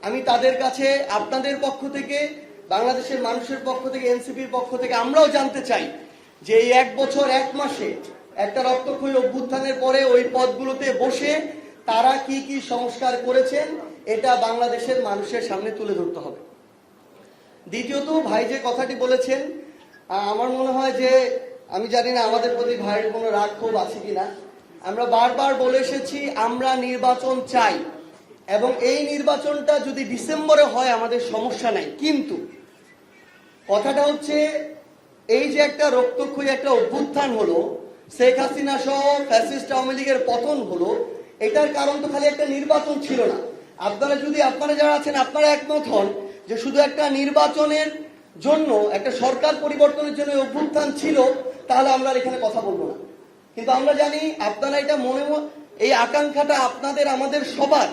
আমি তাদের কাছে আপনাদের পক্ষ থেকে, বাংলাদেশের মানুষের পক্ষ থেকে, এনসিপির পক্ষ থেকে আমরাও জানতে চাই যে এই 1 বছর 1 মাসে একটা রক্তক্ষয়ী অভ্যুত্থানের পরে ওই পদগুলোতে বসে তারা কি কি সংস্কার করেছেন এটা বাংলাদেশের মানুষের সামনে তুলে ধরতে হবে। দ্বিতীয়ত, ভাই যে কথাটি বলেছেন, আমার মনে হয় যে, আমি জানি না আমাদের প্রতি ভাইয়ের কোনো রাগ ক্ষোভ আছে কিনা, আমরা বারবার বলে এসেছি আমরা নির্বাচন চাই এবং এই নির্বাচনটা যদি ডিসেম্বরে হয় আমাদের সমস্যা নাই। কিন্তু কথাটা হচ্ছে এই যে একটা রক্তক্ষয়ী একটা অভ্যুত্থান হলো, শেখ হাসিনা সহ ফ্যাসিস্ট আওয়ামী লীগের পতন হলো, এটার কারণ তো খালি একটা নির্বাচন ছিল না। আপনারা যারা আছেন আপনারা একমত হন যে শুধু একটা নির্বাচনের জন্য, একটা সরকার পরিবর্তনের জন্য অভ্যুত্থান ছিল, তাহলে আমরা এখানে কথা বলবো না। কিন্তু আমরা জানি আপনারা এটা এই আকাঙ্ক্ষাটা আপনাদের আমাদের সবার,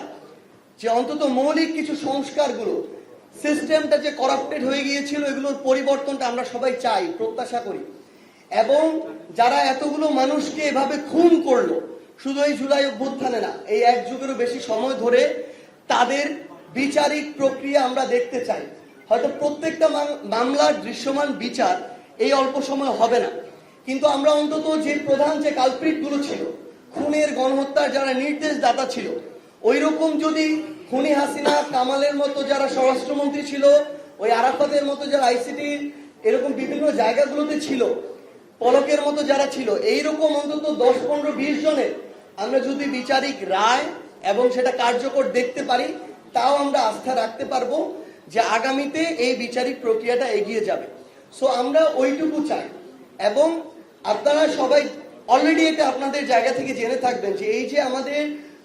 যে অন্তত মৌলিক কিছু সংস্কারগুলো, সিস্টেমটা যে করাপ্টেড হয়ে গিয়েছিল এগুলোর পরিবর্তনটা আমরা সবাই চাই, প্রত্যাশা করি। এবং যারা এতগুলো মানুষকে এভাবে খুন করলো, শুধু এই জুলাই অভ্যুত্থানে না, এই 1 যুগেরও বেশি সময় ধরে, তাদের বিচারিক প্রক্রিয়া আমরা দেখতে চাই। হয়তো প্রত্যেকটা মামলার দৃশ্যমান বিচার এই অল্প সময় হবে না, কিন্তু আমরা অন্তত যে প্রধান যে কালপ্রিটগুলো ছিল, খুনের গণহত্যার যারা নির্দেশদাতা ছিল, ওই রকম যদি খুনি হাসিনা, কামালের মতো যারা স্বরাষ্ট্রমন্ত্রী ছিল, ওই আরাফাতের মতো যারা আইসিটি এরকম বিভিন্ন জায়গাগুলোতে ছিল, পলকের মতো যারা ছিল, এইরকম অন্তত 10, 15, 20 জনের আমরা যদি বিচারিক রায় এবং সেটা কার্যকর দেখতে পারি, তাও আমরা আস্থা রাখতে পারবো যে আগামীতে এই বিচারিক প্রক্রিয়াটা এগিয়ে যাবে। সো আমরা ওইটুকু চাই। এবং আপনারা সবাই অলরেডি এটা আপনাদের জায়গা থেকে জেনে থাকবেন যে এই যে আমাদের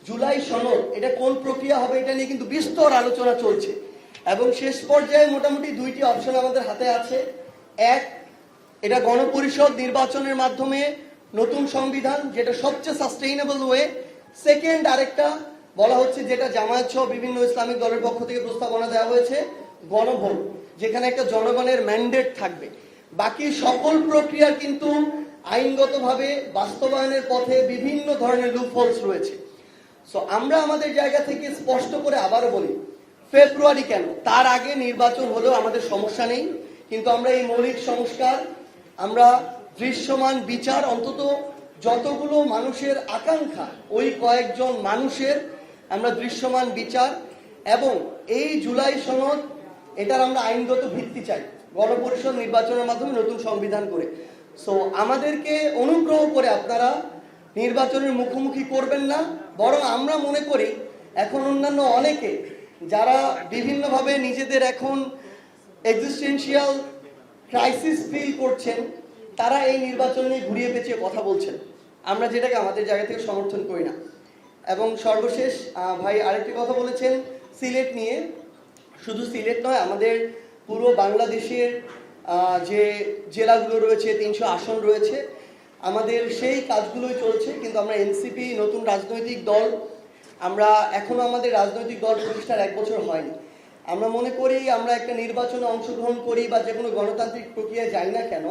জুলাই সনদ, এটা কোন প্রক্রিয়া হবে এটা নিয়ে কিন্তু বিস্তর আলোচনা চলছে এবং শেষ পর্যায়ে মোটামুটি 2টি অপশন আমাদের হাতে আছে। এক, এটা গণপরিষদ নির্বাচনের মাধ্যমে নতুন সংবিধান, যেটা সবচেয়ে সাস্টেইনেবল ওয়ে। সেকেন্ড, আরেকটা বলা হচ্ছে, যেটা জামায়াত সহ বিভিন্ন ইসলামিক দলের পক্ষ থেকে প্রস্তাবনা দেওয়া হয়েছে, গণভোট, যেখানে একটা জনগণের ম্যান্ডেট থাকবে। বাকি সকল প্রক্রিয়া কিন্তু আইনগতভাবে বাস্তবায়নের পথে বিভিন্ন ধরনের লুপহোলস রয়েছে। সো আমরা আমাদের জায়গা থেকে স্পষ্ট করে আবারও বলি, ফেব্রুয়ারি কেন, তার আগে নির্বাচন হলেও আমাদের সমস্যা নেই, কিন্তু আমরা এই মৌলিক সংস্কার, আমরা দৃশ্যমান বিচার, অন্তত যতগুলো মানুষের আকাঙ্ক্ষা, ওই কয়েকজন মানুষের আমরা দৃশ্যমান বিচার, এবং এই জুলাই সনদ, এটার আমরা আইনগত ভিত্তি চাই, গণপরিষদ নির্বাচনের মাধ্যমে নতুন সংবিধান করে। সো আমাদেরকে অনুগ্রহ করে আপনারা নির্বাচনের মুখোমুখি করবেন না, বরং আমরা মনে করি এখন অন্যান্য অনেকে যারা বিভিন্নভাবে নিজেদের এখন এক্সিস্টেন্সিয়াল ক্রাইসিস ফিল করছেন, তারা এই নির্বাচন নিয়ে ঘুরিয়ে পেঁচিয়ে কথা বলছেন, আমরা যেটাকে আমাদের জায়গা থেকে সমর্থন করি না। এবং সর্বশেষ ভাই আরেকটি কথা বলেছেন সিলেট নিয়ে। শুধু সিলেট নয়, আমাদের পুরো বাংলাদেশের যে জেলাগুলো রয়েছে, 300 আসন রয়েছে, আমাদের সেই কাজগুলোই চলছে। কিন্তু আমরা এনসিপি নতুন রাজনৈতিক দল, আমরা এখনো আমাদের রাজনৈতিক দল প্রতিষ্ঠার 1 বছর হয়নি। আমরা মনে করি আমরা একটা নির্বাচনে অংশগ্রহণ করি বা যে কোনো গণতান্ত্রিক প্রক্রিয়ায় যাই না কেন,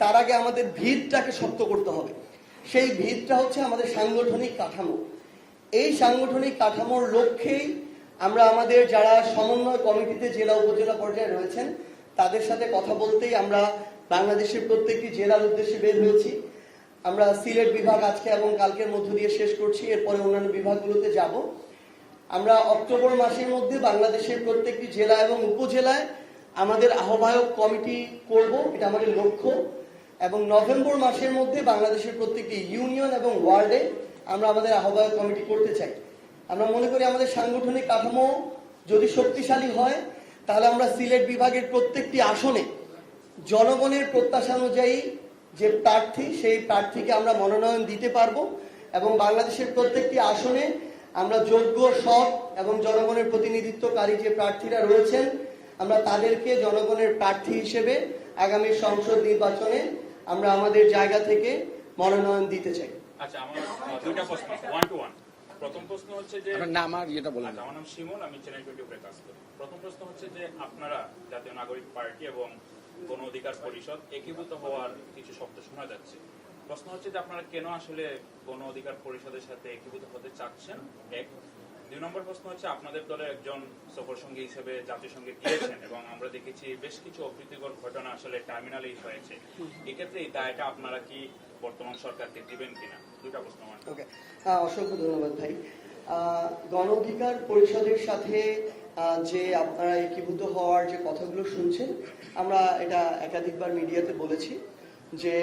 তার আগে আমাদের ভিতটাকে শক্ত করতে হবে। সেই ভিতটা হচ্ছে আমাদের সাংগঠনিক কাঠামো। এই সাংগঠনিক কাঠামোর লক্ষ্যেই আমরা আমাদের যারা সমন্বয় কমিটিতে জেলা উপজেলা পর্যায়ে রয়েছেন তাদের সাথে কথা বলতেই আমরা বাংলাদেশের প্রত্যেকটি জেলার উদ্দেশ্যে বের হয়েছি। আমরা সিলেট বিভাগ আজকে এবং কালকের মধ্য দিয়ে শেষ করছি, এরপরে অন্যান্য বিভাগগুলোতে যাব। আমরা অক্টোবর মাসের মধ্যে বাংলাদেশের প্রত্যেকটি জেলা এবং উপজেলায় আমাদের আহ্বায়ক কমিটি করব, এটা আমাদের লক্ষ্য। এবং নভেম্বর মাসের মধ্যে বাংলাদেশের প্রত্যেকটি ইউনিয়ন এবং ওয়ার্ডে আমরা আমাদের আহ্বায়ক কমিটি করতে চাই। আমরা মনে করি আমাদের সাংগঠনিক কাঠামো যদি শক্তিশালী হয়, তাহলে আমরা সিলেট বিভাগের প্রত্যেকটি আসনে জনগণের প্রত্যাশা অনুযায়ী যে প্রার্থী, সেই প্রার্থীকে আমরা মনোনয়ন দিতে পারবো এবং বাংলাদেশের প্রত্যেকটি আসনে আমরা যোগ্য, সৎ এবং জনগণের প্রতিনিধিত্বকারী যে প্রার্থীরা রয়েছেন, আমরা তাদেরকে জনগণের প্রার্থী হিসেবে আগামী সংসদ নির্বাচনে আমরা আমাদের জায়গা থেকে মনোনয়ন দিতে চাই। আচ্ছা, আমার দুইটা প্রশ্ন, 1 to 1। প্রথম প্রশ্ন হচ্ছে যে, আমার নাম আর এটা বলেন। আমার নাম শিমুল, আমি চ্যানেল 24 কাজ করি। প্রথম প্রশ্ন হচ্ছে যে, আপনারা জাতীয় নাগরিক পার্টি এবং গণ অধিকার পরিষদ একীভূত হওয়ার কিছু শব্দ শোনা যাচ্ছে। প্রশ্ন হচ্ছে যে আপনারা কেন আসলে গণ অধিকার পরিষদের সাথে একীভূত হতে চাচ্ছেন, এক। 2 নম্বর প্রশ্ন হচ্ছে আপনাদের দলের একজন সফর সঙ্গী হিসেবে জাতিসংঘে গিয়েছেন এবং আমরা দেখেছি বেশ কিছু অপ্রীতিকর ঘটনা আসলে টার্মিনালেই হয়েছে। এক্ষেত্রে এই দায়টা আপনারা কি বর্তমান সরকারকে দিবেন কিনা? দুটা প্রশ্ন আমার। ওকে, অসংখ্য ধন্যবাদ ভাই। গণ অধিকার পরিষদের সাথে যে আপনারা একীভূত হওয়ার যে কথাগুলো শুনছেন, আমরা এটা একাধিকবার মিডিয়াতে বলেছি যে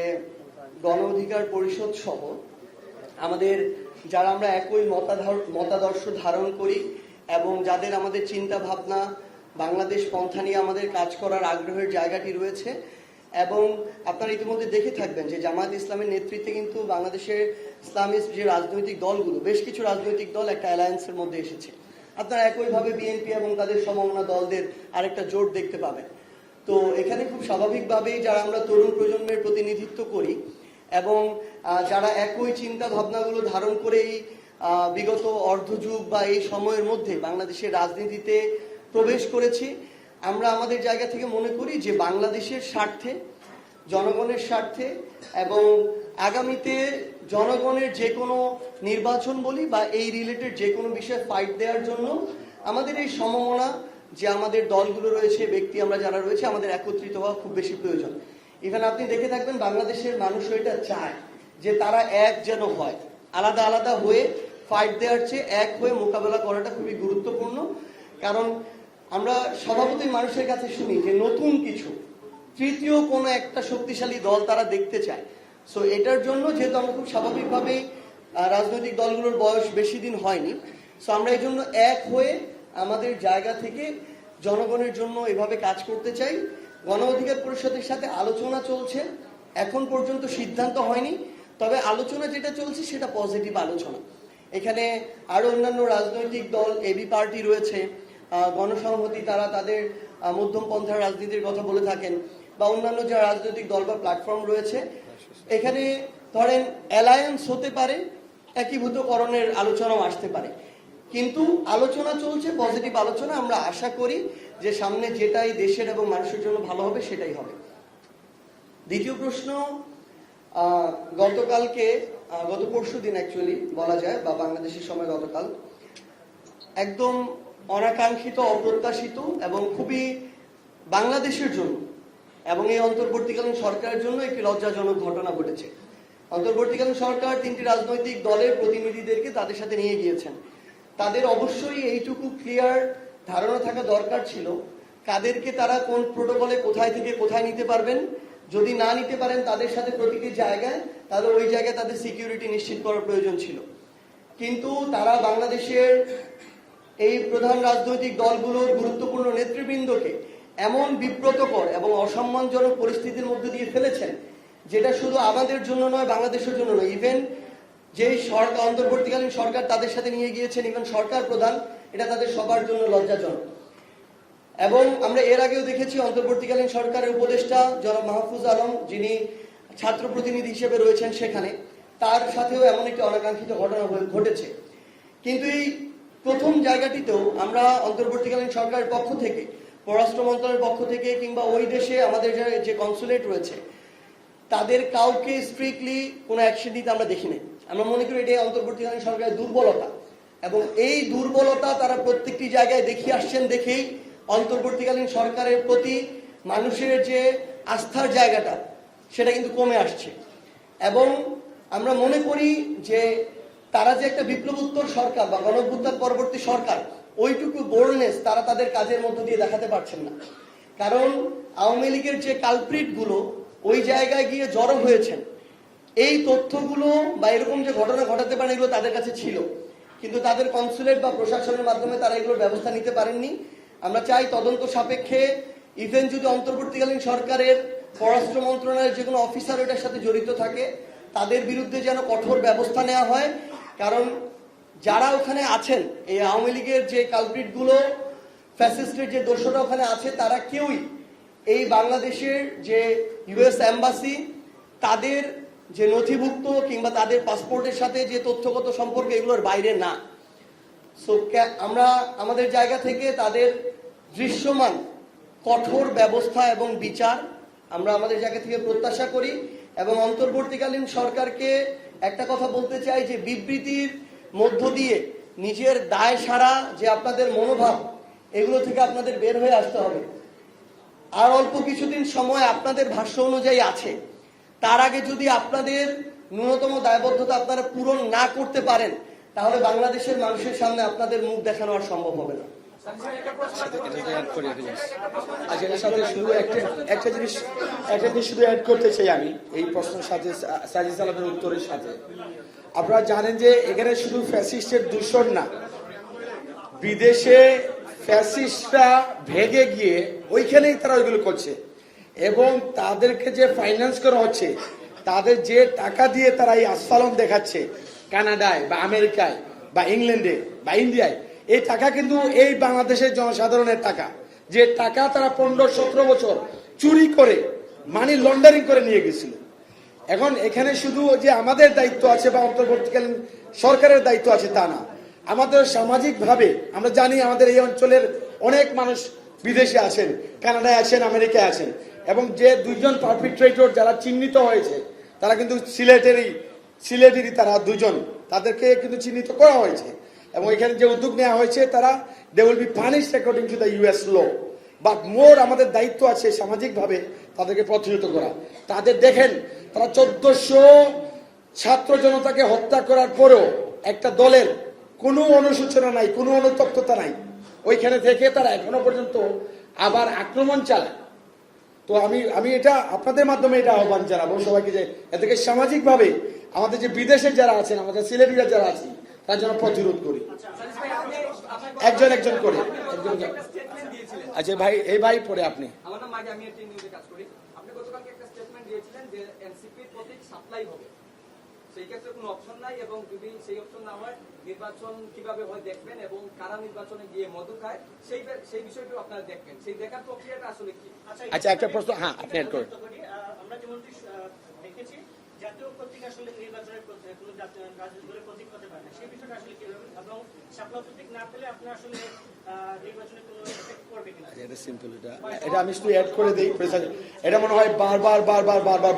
গণ অধিকার পরিষদ সহ আমাদের যারা আমরা একই মতাদর্শ ধারণ করি এবং যাদের আমাদের চিন্তা ভাবনা বাংলাদেশ পন্থা নিয়ে আমাদের কাজ করার আগ্রহের জায়গাটি রয়েছে, এবং আপনারা ইতিমধ্যে দেখে থাকবেন যে জামায়াত ইসলামের নেতৃত্বে কিন্তু বাংলাদেশের ইসলামিস্ট যে রাজনৈতিক দলগুলো, বেশ কিছু রাজনৈতিক দল একটা অ্যালায়েন্সের মধ্যে এসেছে। আপনারা একইভাবে বিএনপি এবং তাদের সমমনা দলদের আরেকটা জোট দেখতে পাবেন। তো এখানে খুব স্বাভাবিকভাবেই যারা আমরা তরুণ প্রজন্মের প্রতিনিধিত্ব করি এবং যারা একই চিন্তা ভাবনাগুলো ধারণ করেই বিগত অর্ধযুগ বা এই সময়ের মধ্যে বাংলাদেশের রাজনীতিতে প্রবেশ করেছি, আমরা আমাদের জায়গা থেকে মনে করি যে বাংলাদেশের স্বার্থে, জনগণের স্বার্থে এবং আগামীতে জনগণের যে কোনো নির্বাচন বলি বা এই রিলেটেড যে কোনো বিষয়ে ফাইট দেওয়ার জন্য আমাদের এই সমমনা যে আমাদের দলগুলো রয়েছে, ব্যক্তি আমরা যারা রয়েছে, আমাদের একত্রিত হওয়া খুব বেশি প্রয়োজন। ইভেন আপনি দেখে থাকবেন বাংলাদেশের মানুষ এটা চায় যে তারা এক যেন হয়, আলাদা আলাদা হয়ে ফাইট দেওয়ার চেয়ে এক হয়ে মোকাবেলা করাটা খুবই গুরুত্বপূর্ণ। কারণ আমরা স্বভাবতই মানুষের কাছে শুনি যে নতুন কিছু, তৃতীয় কোনো একটা শক্তিশালী দল তারা দেখতে চায়। সো এটার জন্য যেহেতু আমরা খুব স্বাভাবিকভাবেই রাজনৈতিক দলগুলোর বয়স বেশি দিন হয়নি, সো আমরা এই জন্য এক হয়ে আমাদের জায়গা থেকে জনগণের জন্য এভাবে কাজ করতে চাই। গণ অধিকার পরিষদের সাথে আলোচনা চলছে, এখন পর্যন্ত সিদ্ধান্ত হয়নি, তবে আলোচনা যেটা চলছে সেটা পজিটিভ আলোচনা। এখানে আরো অন্যান্য রাজনৈতিক দল, এবি পার্টি রয়েছে, গণসংহতি, তারা তাদের মধ্যম পন্থার রাজনীতির কথা বলে থাকেন, বা অন্যান্য যে রাজনৈতিক দল বা প্ল্যাটফর্ম রয়েছে, এখানে ধরেন অ্যালায়েন্স হতে পারে, একীভূতকরণের আলোচনাও আসতে পারে, কিন্তু আলোচনা চলছে, পজিটিভ আলোচনা। আমরা আশা করি যে সামনে যেটাই দেশের এবং মানুষের জন্য ভালো হবে সেটাই হবে। দ্বিতীয় প্রশ্ন, গত পরশু দিন অ্যাকচুয়ালি বলা যায়, বা বাংলাদেশের সময় গতকাল, একদম অনাকাঙ্ক্ষিত, অপ্রত্যাশিত এবং খুবই বাংলাদেশের জন্য এবং এই অন্তর্বর্তীকালীন সরকারের জন্য একটি লজ্জাজনক ঘটনা ঘটেছে। অন্তর্বর্তীকালীন সরকার 3টি রাজনৈতিক দলের প্রতিনিধিদেরকে তাদের সাথে নিয়ে গিয়েছেন। তাদের অবশ্যই এইটুকু ক্লিয়ার ধারণা থাকা দরকার ছিল কাদেরকে তারা কোন প্রোটোকলে কোথায় থেকে কোথায় নিতে পারবেন। যদি না নিতে পারেন তাদের সাথে প্রতিটি জায়গায়, তাহলে ওই জায়গায় তাদের সিকিউরিটি নিশ্চিত করার প্রয়োজন ছিল। কিন্তু তারা বাংলাদেশের এই প্রধান রাজনৈতিক দলগুলোর গুরুত্বপূর্ণ নেতৃবৃন্দকে এমন বিব্রতকর এবং অসম্মানজনক পরিস্থিতির মধ্যে দিয়ে ফেলেছেন, যেটা শুধু আমাদের জন্য নয়, বাংলাদেশের জন্য নয়, ইভেন যেই সরকার, অন্তর্বর্তীকালীন সরকার তাদের সাথে নিয়ে গিয়েছেন, ইভেন সরকার প্রধান, এটা তাদের সবার জন্য লজ্জাজনক। এবং আমরা এর আগেও দেখেছি অন্তর্বর্তীকালীন সরকারের উপদেষ্টা জনাব মাহফুজ আলম, যিনি ছাত্র প্রতিনিধি হিসেবে রয়েছেন সেখানে, তার সাথেও এমন একটি অনাকাঙ্ক্ষিত ঘটনা ঘটেছে। কিন্তু এই প্রথম জায়গাটিতেও আমরা অন্তর্বর্তীকালীন সরকারের পক্ষ থেকে, পররাষ্ট্র মন্ত্রণালয়ের পক্ষ থেকে, কিংবা ওই দেশে আমাদের যে কনসুলেট রয়েছে, তাদের কাউকে স্ট্রিক্টলি কোনো অ্যাকশন নিতে আমরা দেখিনি। আমরা মনে করি এটাই অন্তর্বর্তীকালীন সরকারের দুর্বলতা, এবং এই দুর্বলতা তারা প্রত্যেকটি জায়গায় দেখিয়ে আসছেন। দেখেই অন্তর্বর্তীকালীন সরকারের প্রতি মানুষের যে আস্থার জায়গাটা, সেটা কিন্তু কমে আসছে। এবং আমরা মনে করি যে তারা যে একটা বিপ্লবোত্তর সরকার বা গণঅভ্যুত্থান পরবর্তী সরকার, ওইটুকু বোল্ডনেস তারা তাদের কাজের মধ্য দিয়ে দেখাতে পারছেন না। কারণ আওয়ামী লীগের যে কালপ্রিট গুলো ওই জায়গায় গিয়ে জড়ো হয়েছেন, এই তথ্যগুলো বা এরকম যে ঘটনা ঘটাতে পারে এগুলো তাদের কাছে ছিল, কিন্তু তাদের কনসুলেট বা প্রশাসনের মাধ্যমে তারা এগুলোর ব্যবস্থা নিতে পারেননি। আমরা চাই তদন্ত সাপেক্ষে, ইভেন যদি অন্তর্বর্তীকালীন সরকারের পররাষ্ট্র মন্ত্রণালয়ের যে কোনো অফিসার এটার সাথে জড়িত থাকে, তাদের বিরুদ্ধে যেন কঠোর ব্যবস্থা নেওয়া হয়। কারণ যারা ওখানে আছেন, এই আওয়ামী লীগের যে কালপ্রিট গুলো, ফ্যাসিস্টের যে দোষরা ওখানে আছে, তারা কেউই এই বাংলাদেশের যে ইউএস এম্বাসি, তাদের যে নথিভুক্ত কিংবা তাদের পাসপোর্টের সাথে যে তথ্যগত সম্পর্ক, এগুলোর বাইরে না। সো আমরা আমাদের জায়গা থেকে তাদের দৃশ্যমান কঠোর ব্যবস্থা এবং বিচার আমরা আমাদের জায়গা থেকে প্রত্যাশা করি। এবং অন্তর্বর্তীকালীন সরকারকে একটা কথা বলতে চাই যে বিবৃতির মধ্য দিয়ে নিজের দায় সারা যে আপনাদের মনোভাব, এগুলো থেকে আপনাদের বের হয়ে আসতে হবে। আর অল্প কিছুদিন সময় আপনাদের ভাষ্য অনুযায়ী আছে। তার আগে যদি আপনাদের ন্যূনতম দায়বদ্ধতা আপনারা পূরণ না করতে পারেন, তাহলে বাংলাদেশের মানুষের সামনে আপনাদের মুখ দেখানো আর সম্ভব হবে না। আচ্ছা, এর সাথে শুধু একটা জিনিস শুধু অ্যাড করতে চাই আমি এই প্রশ্নের সাথে, সাজিদ আলমের উত্তরের সাথে। আপনারা জানেন যে এখানে শুধু ফ্যাসিস্টের দূষণ না, বিদেশে ফ্যাসিস্টরা ভেগে গিয়ে ওইখানেই তারা ওইগুলো করছে, এবং তাদেরকে যে ফাইন্যান্স করা হচ্ছে, তাদের যে টাকা দিয়ে তারা এই আস্ফালন দেখাচ্ছে কানাডায় বা আমেরিকায় বা ইংল্যান্ডে বা ইন্ডিয়ায়, এই টাকা কিন্তু এই বাংলাদেশের জনসাধারণের টাকা, যে টাকা তারা 15-17 বছর চুরি করে মানি লন্ডারিং করে নিয়ে গেছিল। এখন এখানে শুধু যে আমাদের দায়িত্ব আছে বা অন্তর্বর্তীকালীন সরকারের দায়িত্ব আছে তা না, আমাদের সামাজিকভাবে আমরা জানি আমাদের এই অঞ্চলের অনেক মানুষ বিদেশে আছেন, কানাডায় আছেন, আমেরিকায় আছেন, এবং যে দুইজন পারপিট্রেটর যারা চিহ্নিত হয়েছে তারা কিন্তু সিলেটেরই তারা দুজন, তাদেরকে কিন্তু চিহ্নিত করা হয়েছে, এবং এখানে যে উদ্যোগ নেওয়া হয়েছে তারা they will be punished according to the US law. But more আমাদের দায়িত্ব আছে সামাজিকভাবে তাদেরকে প্রতিহত করা। তাদের দেখেন, তারা 1400 ছাত্র জনতাকে হত্যা করার পরেও একটা দলের কোনো অনুশোচনা নাই, কোনো অনুতপ্ততা নাই, ওইখানে থেকে তারা এখনো পর্যন্ত আবার আক্রমণ চালায়। তো আমি এটা আপনাদের মাধ্যমে এটা আহ্বান জানাবো সবাইকে যে এদেরকে সামাজিকভাবে আমাদের যে বিদেশে যারা আছেন, আমাদের সিলেটিরা যারা আছি, তার জন্য প্রতিরোধ করি, একজন একজন করে। আচ্ছা ভাই, এই ভাই পরে আপনি। আমার নাম মাঝে, আমি একটা নিউজে কাজ করি। আপনি গতকালকে একটা স্টেটমেন্ট দিয়েছিলেন যে এনসিপির প্রতীক সাপ্লাই হবে, সেই ক্ষেত্রে কোনো অপশন নাই, এবং যদি সেই অপশন না হয় নির্বাচন কিভাবে হয় দেখবেন, এবং কারা নির্বাচনে গিয়ে মধু খায় সেই বিষয়টাও আপনারা দেখবেন। সেই দেখার প্রক্রিয়াটা আসলে কি? আচ্ছা, একটা প্রশ্ন, হ্যাঁ আপনি অ্যাড করেন। আমরা যেমনটি দেখেছি, জাতীয় প্রতীক আসলে নির্বাচনের কোনো রাজনৈতিক দলের প্রতীক হতে পারে না, সেই বিষয়টা আসলে কিভাবে, এবং শাপলা প্রতীক না পেলে আপনার আসলে নির্বাচনে কোনো এফেক্ট পড়বে কিনা? এটা সিম্পল, এটা আমি শুধু অ্যাড করে দিই। এটা মনে হয় বারবার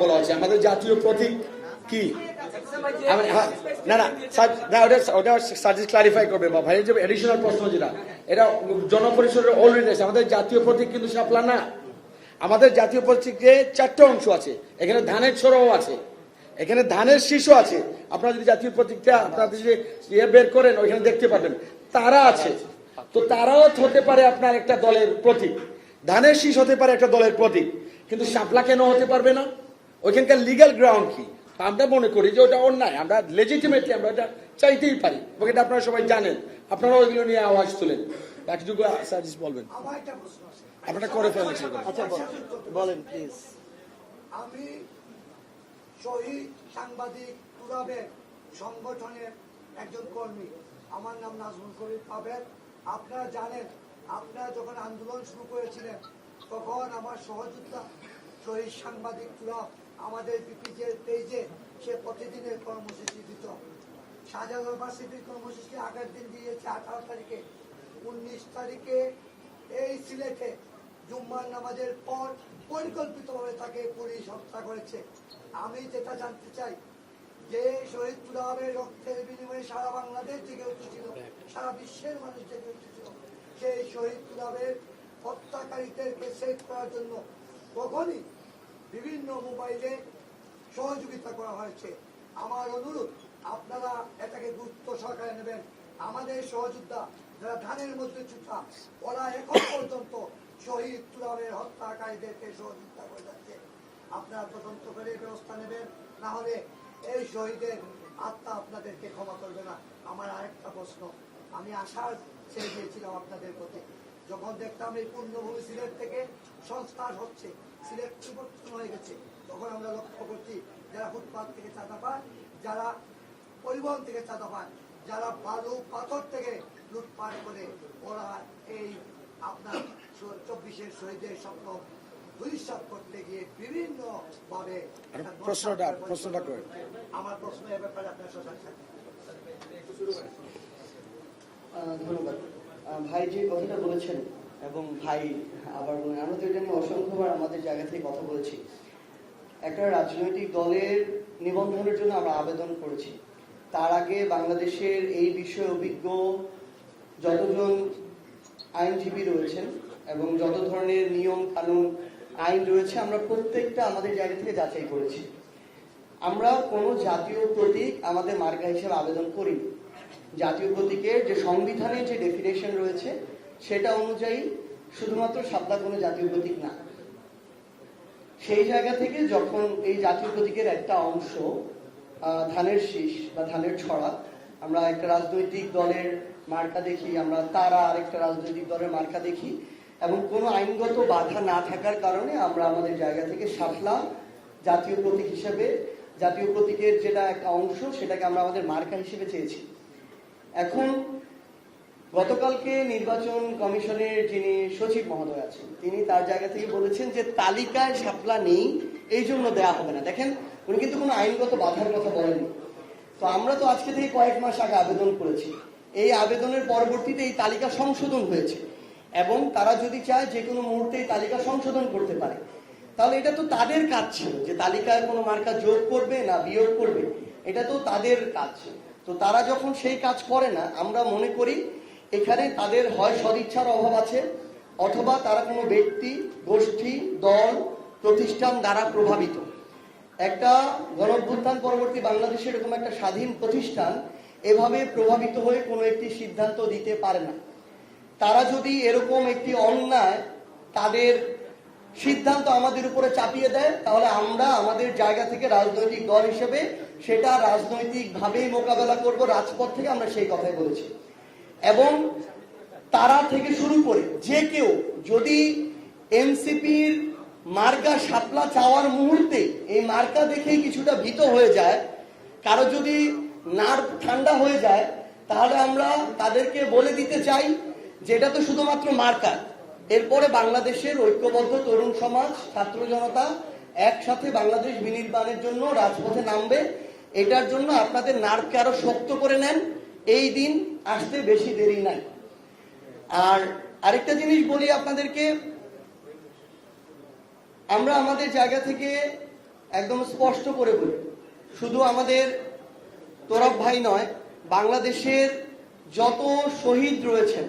বলা হচ্ছে, আমাদের জাতীয় প্রতীক কি? না না, ওটা সাজেস্ট ক্লারিফাই করবে বা ভাইয়ের যে এডিশনাল প্রশ্ন যেটা, এটা জনপরিষদের অলরেডি আছে। আমাদের জাতীয় প্রতীক কিন্তু শাপলা না। আমাদের জাতীয় প্রতীকে 4টা অংশ আছে। এখানে ধানের ছড়াও আছে, এখানে ধানের শীষও আছে। আপনারা যদি জাতীয় প্রতীকটা আপনাদের যে বের করেন, ওইখানে দেখতে পাবেন তারা আছে। তো তারাও হতে পারে আপনার একটা দলের প্রতীক, ধানের শীষ হতে পারে একটা দলের প্রতীক, কিন্তু শাপলা কেন হতে পারবে না? ওইখানকার লিগ্যাল গ্রাউন্ড কি? আমরা মনে করি যে ওটা অন্যায়, আমরা লেজিটিমেটলি আমরা এটা চাইতেই পারি, এবং এটা আপনারা সবাই জানেন, আপনারা ওইগুলো নিয়ে আওয়াজ তুলেন। বাকিটুকু সার্ভিস বলবেন, আপনারা করে ফেলেন। আচ্ছা বলেন প্লিজ। আমি শহীদ সাংবাদিক তুরাবের সংগঠনের একজন কর্মী। আমার নাম নাজমুল কবির পাবেল। আপনারা জানেন, আপনারা যখন আন্দোলন শুরু করেছিলেন তখন আমার সহযোদ্ধা শহীদ সাংবাদিক তুরাব আমাদের বিপিজের পেজে সে প্রতিদিনের কর্মসূচি দিত। শাহজালাল ইউনিভার্সিটির কর্মসূচি আগের দিন দিয়েছে 18 তারিখে। 19 তারিখে এই সিলেটে জুম্মার নামাজের পর পরিকল্পিতভাবে তাকে পুলিশ হত্যা করেছে। আমি যেটা জানতে চাই, যে শহীদ তুরাবের রক্তের বিনিময়ে সারা বাংলাদেশ জেগে উঠেছিল, সারা বিশ্বের মানুষ জেগে উঠেছিল, সেই শহীদ তুরাবের হত্যাকারীদেরকে সেভ করার জন্য কখনই বিভিন্ন মোবাইলে সহযোগিতা করা হয়েছে। আমার অনুরোধ, আপনারা এটাকে গুরুত্ব সহকারে নেবেন। আমাদের সহযোদ্ধা যারা ধানের মধ্যে চুটা, ওরা এখন পর্যন্ত শহীদ তুরাবের হত্যাকারীদেরকে সহযোগিতা করে যাচ্ছে। আপনারা তদন্ত করে ব্যবস্থা নেবেন, না হলে এই শহীদের আত্মা আপনাদেরকে ক্ষমা করবে না। আমার আরেকটা প্রশ্ন, আমি আশার ছেড়ে দিয়েছিলাম আপনাদের প্রতি, যখন দেখতাম এই পূর্ণভূমি সিলেট থেকে সংস্কার হচ্ছে, সিলেট পরিবর্তন হয়ে গেছে, তখন আমরা লক্ষ্য করছি যারা ফুটপাথ থেকে চাঁদা পায়, যারা পরিবহন থেকে চাঁদা পায়, যারা বালু পাথর থেকে লুটপাট করে, ওরা এই আপনার 24-এর শহীদের স্বপ্ন দুলিশাত করতে গিয়ে বিভিন্ন ভাবে। প্রশ্নটা করেন। আমার প্রশ্ন এ ব্যাপারে আপনার সজাগ থাকবেন। ধন্যবাদ ভাই যে কথাটা বলেছেন, এবং ভাই আবার বলেন, আমরা তো এটা নিয়ে অসংখ্যবার আমাদের জায়গা থেকে কথা বলেছি। একটা রাজনৈতিক দলের নিবন্ধনের জন্য আমরা আবেদন করেছি, তার আগে বাংলাদেশের এই বিষয়ে অভিজ্ঞ যতজন আইনজীবী রয়েছেন এবং যত ধরনের নিয়ম কানুন আইন রয়েছে আমরা প্রত্যেকটা আমাদের জায়গা থেকে যাচাই করেছি। আমরা কোনো জাতীয় প্রতীক আমাদের মার্কা হিসেবে আবেদন করিনি। জাতীয় প্রতীকের যে সংবিধানের যে ডেফিনেশন রয়েছে সেটা অনুযায়ী শুধুমাত্র শাপলা কোনো জাতীয় প্রতীক না। সেই জায়গা থেকে যখন এই জাতীয় প্রতীকের একটা অংশ ধানের শীষ বা ধানের ছড়া, আমরা একটা রাজনৈতিক দলের মার্কা দেখি, আমরা তারা আরেকটা রাজনৈতিক দলের মার্কা দেখি, এবং কোনো আইনগত বাধা না থাকার কারণে আমরা আমাদের জায়গা থেকে শাপলা জাতীয় প্রতীক হিসেবে, জাতীয় প্রতীকের যেটা একটা অংশ সেটাকে আমরা আমাদের মার্কা হিসেবে চেয়েছি। এখন গতকালকে নির্বাচন কমিশনের যিনি সচিব মহোদয় আছেন তিনি তার জায়গা থেকে বলেছেন যে তালিকায় শাপলা নেই এই জন্য দেওয়া হবে না। দেখেন, উনি কিন্তু কোনো আইনগত বাধার কথা বলেননি। তো আমরা তো আজকে থেকে কয়েক মাস আগে আবেদন করেছি, এই আবেদনের পরবর্তীতে এই তালিকা সংশোধন হয়েছে এবং তারা যদি চায় যে কোনো মুহূর্তে এই তালিকা সংশোধন করতে পারে, তাহলে এটা তো তাদের কাজ ছিল যে তালিকায় কোনো মার্কা যোগ করবে না বিয়োগ করবে, এটা তো তাদের কাজ। তো তারা যখন সেই কাজ করে না, আমরা মনে করি এখানে তাদের হয় সদিচ্ছার অভাব আছে অথবা তারা কোনো ব্যক্তি, গোষ্ঠী, দল, প্রতিষ্ঠান দ্বারা প্রভাবিত। একটা গণঅভ্যুত্থান পরবর্তী বাংলাদেশের এরকম একটা স্বাধীন প্রতিষ্ঠান এভাবে প্রভাবিত হয়ে কোনো একটি সিদ্ধান্ত দিতে পারে না। তারা যদি এরকম একটি অন্যায় তাদের সিদ্ধান্ত আমাদের উপরে চাপিয়ে দেয়, তাহলে আমরা আমাদের জায়গা থেকে রাজনৈতিক দল হিসেবে সেটা রাজনৈতিকভাবেই মোকাবেলা করব। রাজপথ থেকে আমরা সেই কথাই বলেছি। এবং তারা থেকে শুরু করে যে কেউ যদি এনসিপির মার্কা শাপলা চাওয়ার মুহূর্তে এই মার্কা দেখেই কিছুটা ভীত হয়ে যায়, কারো যদি নার্ভ ঠান্ডা হয়ে যায়, তাহলে আমরা তাদেরকে বলে দিতে চাই যে এটা তো শুধুমাত্র মার্কা। এরপরে বাংলাদেশের ঐক্যবদ্ধ তরুণ সমাজ, ছাত্র জনতা একসাথে বাংলাদেশ বিনির্মাণের জন্য রাজপথে নামবে। এটার জন্য আপনাদের নার্ভকে আরো শক্ত করে নেন, এই দিন আসতে বেশি দেরি নাই। আর আরেকটা জিনিস বলি আপনাদেরকে, আমরা আমাদের জায়গা থেকে একদম স্পষ্ট করে বলি, শুধু আমাদের তোরাব ভাই নয়, বাংলাদেশের যত শহীদ রয়েছেন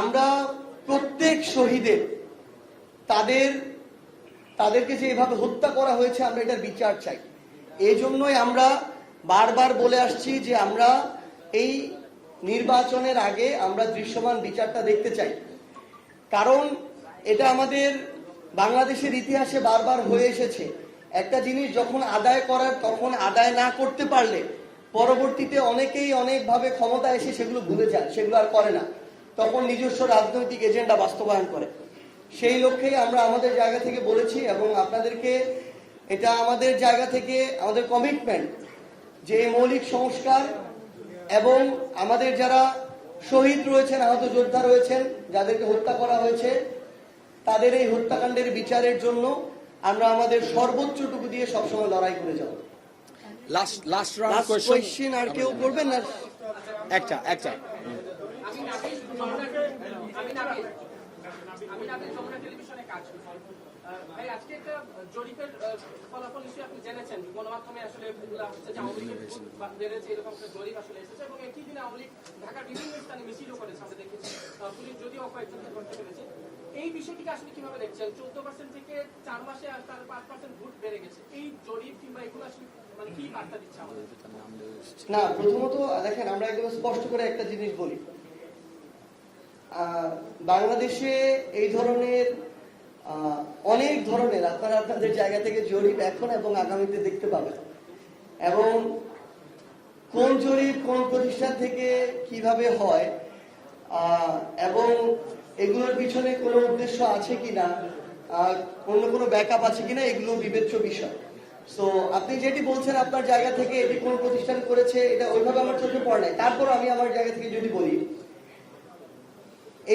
আমরা প্রত্যেক শহীদের তাদেরকে যে এভাবে হত্যা করা হয়েছে আমরা এটার বিচার চাই। এই জন্যই আমরা বারবার বলে আসছি যে আমরা এই নির্বাচনের আগে আমরা দৃশ্যমান বিচারটা দেখতে চাই। কারণ এটা আমাদের বাংলাদেশের ইতিহাসে বারবার হয়ে এসেছে, একটা জিনিস যখন আদায় করার তখন আদায় না করতে পারলে পরবর্তীতে অনেকেই অনেকভাবে ক্ষমতা এসে সেগুলো ভুলে যায়, সেগুলো আর করে না, তখন নিজস্ব রাজনৈতিক এজেন্ডা বাস্তবায়ন করে। সেই লক্ষ্যেই আমরা আমাদের জায়গা থেকে বলেছি এবং আপনাদেরকে এটা আমাদের জায়গা থেকে আমাদের কমিটমেন্ট যে মৌলিক সংস্কার এবং আমাদের যারা শহীদ রয়েছেন, আহত যোদ্ধা রয়েছেন, যাদেরকে হত্যা করা হয়েছে, তাদের এই হত্যাকাণ্ডের বিচারের জন্য আমরা আমাদের সর্বোচ্চটুকু দিয়ে সবসময় লড়াই করে যাব। লাস্ট কোয়েশ্চেন আর কেউ করবেন না? একটা আমি যমুনা টেলিভিশনে কাজ করি। ভাই, আজকে একটা জরিপের ফলাফল নিশ্চয়ই আপনি জেনেছেন, গণমাধ্যমে আসলে হচ্ছে যে আওয়ামী লীগের ভোট বেড়েছে, এরকম একটা জরিপ আসলে এসেছে এবং একই দিনে আওয়ামী লীগ ঢাকার বিভিন্ন স্থানে মিছিলও করেছে, আমরা দেখেছি। পুলিশ যদিও কয়েকজনকে ধরতে পেরেছে। এই বিষয়টিকে আসলে কিভাবে দেখছেন? 14% থেকে 4 মাসে আর তার 5% ভোট বেড়ে গেছে, এই জরিপ কিংবা এগুলো আসলে মানে কি বার্তা দিচ্ছে আমাদের? না, প্রথমত দেখেন, আমরা একদম স্পষ্ট করে একটা জিনিস বলি, বাংলাদেশে এই ধরনের অনেক ধরনের আপনারা আপনাদের জায়গা থেকে জরিপ এখন এবং আগামীতে দেখতে পাবেন, এবং কোন জরিপ কোন প্রতিষ্ঠান থেকে কিভাবে হয় এবং এগুলোর পিছনে কোনো উদ্দেশ্য আছে কিনা, অন্য কোনো ব্যাকআপ আছে কিনা, এগুলো বিবেচ্য বিষয়। তো আপনি যেটি বলছেন আপনার জায়গা থেকে এটি কোন প্রতিষ্ঠান করেছে, এটা ওইভাবে আমার চোখে পড়ে নাই। তারপর আমি আমার জায়গা থেকে যদি বলি,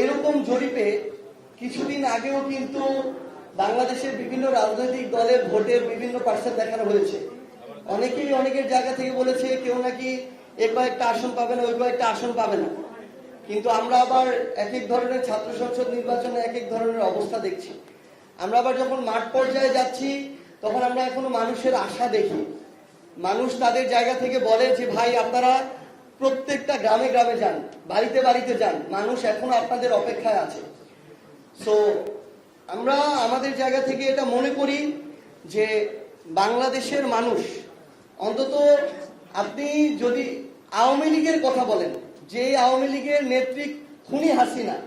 এরকম জরিপে কিছুদিন আগেও কিন্তু বাংলাদেশের বিভিন্ন রাজনৈতিক দলের ভোটের বিভিন্ন পার্সেন্ট দেখানো হয়েছে। অনেকেই অনেকের জায়গা থেকে বলেছে কেউ নাকি এ কয়েকটা আসন পাবে না, ওই কয়েকটা আসন পাবে না। কিন্তু আমরা আবার এক এক ধরনের ছাত্র সংসদ নির্বাচনে এক এক ধরনের অবস্থা দেখছি। আমরা আবার যখন মাঠ পর্যায়ে যাচ্ছি তখন আমরা এখনো মানুষের আশা দেখি। মানুষ তাদের জায়গা থেকে বলে যে ভাই আপনারা প্রত্যেকটা গ্রামে গ্রামে যান, বাড়িতে বাড়িতে যান, মানুষ এখনো আপনাদের অপেক্ষায় আছে। সো আমরা আমাদের জায়গা থেকে এটা মনে করি যে বাংলাদেশের মানুষ অন্তত, আপনি যদি আওয়ামী লীগের কথা বলেন, যে আওয়ামী লীগের নেত্রী খুনি হাসিনা,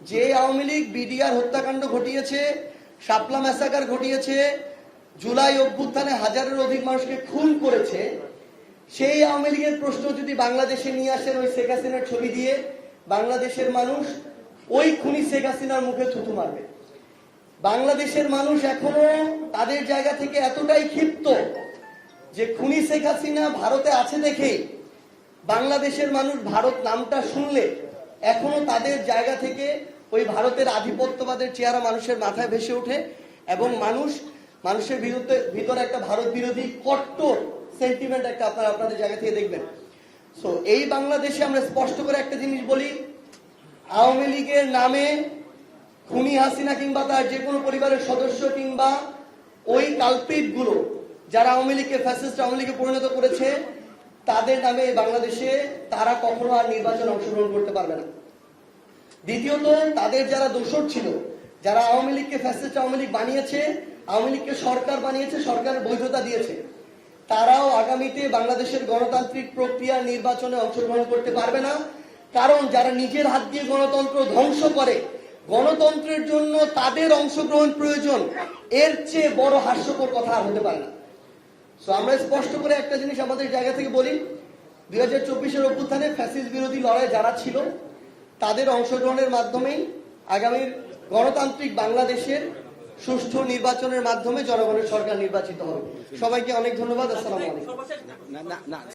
যে আওয়ামী লীগ বিডিআর হত্যাকাণ্ড ঘটিয়েছে, শাপলা ম্যাসাকার ঘটিয়েছে, জুলাই অভ্যুত্থানে হাজারের অধিক মানুষকে খুন করেছে, সেই আওয়ামী লীগের প্রশ্ন যদি বাংলাদেশে নিয়ে আসেন ওই শেখ হাসিনার ছবি দিয়ে, বাংলাদেশের মানুষ ওই খুনি শেখ হাসিনার মুখে থুতু মারবে। বাংলাদেশের মানুষ এখনো তাদের জায়গা থেকে এতটাই ক্ষিপ্ত যে খুনি শেখ হাসিনা ভারতে আছে দেখেই বাংলাদেশের মানুষ ভারত নামটা শুনলে এখনো তাদের জায়গা থেকে ওই ভারতের আধিপত্যবাদের চেহারা মানুষের মাথায় ভেসে ওঠে, এবং মানুষের ভিতরে একটা ভারত বিরোধী কট্টর সেন্টিমেন্ট একটা আপনাদের জায়গা থেকে দেখবেন। সো এই বাংলাদেশে আমরা স্পষ্ট করে একটা জিনিস বলি, আওয়ামী লীগের নামে খুনি হাসিনা কিংবা তার যে কোনো পরিবারের সদস্য কিংবা ওই কালপিট গুলো যারা আওয়ামী লীগকে ফ্যাসিস্ট আওয়ামী লীগে পরিণত করেছে, তাদের নামে বাংলাদেশে তারা কখনো আর নির্বাচনে অংশগ্রহণ করতে পারবে না। দ্বিতীয়ত, তাদের যারা দোষর ছিল, যারা আওয়ামী লীগকে ফ্যাসিস্ট আওয়ামী লীগ বানিয়েছে, আওয়ামী লীগকে সরকার বানিয়েছে, সরকারের বৈধতা দিয়েছে, তারাও আগামীতে বাংলাদেশের গণতান্ত্রিক প্রক্রিয়া নির্বাচনে অংশগ্রহণ করতে পারবে না। কারণ যারা নিজের হাত দিয়ে গণতন্ত্র ধ্বংস করে, গণতন্ত্রের জন্য তাদের অংশগ্রহণ প্রয়োজন, এর চেয়ে বড় হাস্যকর কথা আর হতে পারে না। সো আমরা স্পষ্ট করে একটা জিনিস আমাদের জায়গা থেকে বলি, 2024-এর অভ্যুত্থানে ফ্যাসিস্ট বিরোধী লড়াই যারা ছিল তাদের অংশগ্রহণের মাধ্যমেই আগামীর গণতান্ত্রিক বাংলাদেশের সুষ্ঠু নির্বাচনের মাধ্যমে জনগণের সরকার নির্বাচিত হবে। সবাইকে অনেক ধন্যবাদ। আসসালামু আলাইকুম। না